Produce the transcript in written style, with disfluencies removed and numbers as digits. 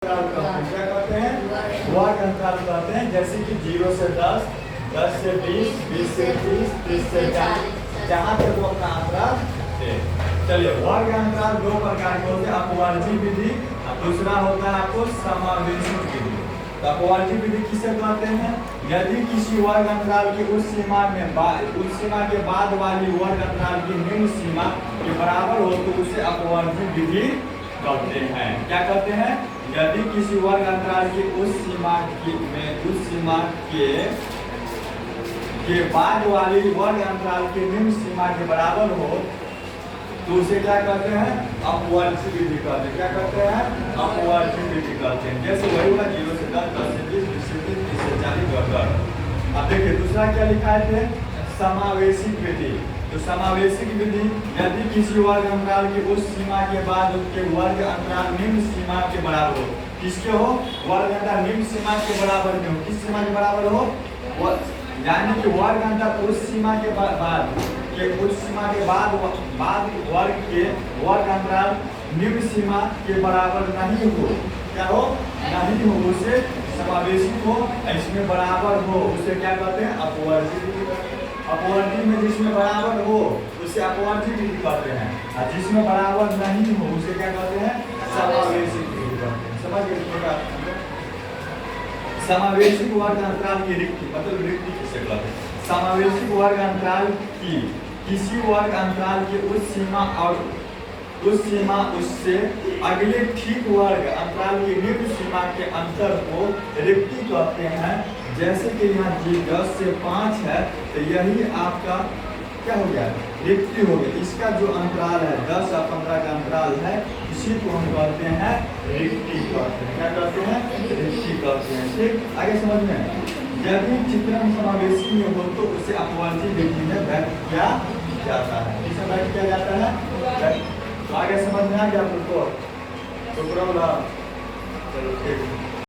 क्या कहते हैं? वर्ग अंतराल कहते हैं। जैसे कि 0 से 10, 10 से 20, 20 से 30, 30 से 40, जहाँ तक वो अपना अंतराल है। चलिए, वर्ग अंतराल दो प्रकार के होते हैं, अपवर्ती विधि और दूसरा होता है आपको समावेशी विधि। तो अपवर्ती विधि किसे कहते हैं? यदि किसी वर्ग अंतराल की उस सीमा के बाद वाली वर्ग अंतराल की निम्न सीमा के बराबर हो तो उसे अपवर्ती विधि कहते हैं। क्या कहते हैं? यदि किसी वर्ग अंतराल की उस सीमा के बाद वाली वर्ग अंतराल की निम्न सीमा के बराबर हो तो उसे क्या कहते हैं? अपवर्ती विधि कहते हैं। क्या कहते हैं? अपवर्ती विधि कहते हैं। जैसे वही हुआ 0 से 10, 10 से 20, 20 से 30, 30 से 40। अब देखिए दूसरा क्या लिखा है? समावेशी विधि। तो समावेशी विधि, यदि किसी वर्ग अंतराल की उस सीमा के बाद उसके वर्ग अंतराल निम्न सीमा के बराबर हो। किसके हो? वर्ग अंतराल निम्न सीमा के बराबर में हो। किस सीमा के बराबर हो? यानी कि वर्ग अंतराल उस सीमा के बाद वर्ग अंतराल निम्न सीमा के बराबर नहीं हो। क्या हो? नहीं हो, उसे समावेशी हो, इसमें बराबर हो, उसे क्या कहते हैं? अपवर्ती विधि कहते हैं। अपवर्ती में जिसमें बराबर हो उसे अपवर्ती विधि कहते हैं, और जिसमें बराबर नहीं हो उसे क्या कहते हैं? समावेशी विधि कहते हैं। समझ गए? समावेशी वर्ग अंतराल की रिक्ति, मतलब रिक्ति किसे कहते हैं? समावेशी वर्ग अंतराल की किसी वर्ग अंतराल की उस सीमा उससे अगले ठीक वर्ग अंतराल की निम्न सीमा के अंतर को रिक्ति कहते हैं। जैसे कि यहाँ 10 से 5 है तो यही आपका क्या हो गया? रिक्ति हो गया। इसका जो अंतराल है 10 और 15 का अंतराल है, इसी को हम कहते हैं रिक्ति कहते हैं। क्या कहते हैं? रिक्ति कहते हैं। ठीक, आगे समझ में। यदि चित्रण समावेशी में हो तो उसे अपवर्ती विधि में व्यक्त किया जाता है। किसे व्यक्त किया जाता है? तो आगे समझ में आ गया आपको? तो प्रॉब्लम चलो ठीक।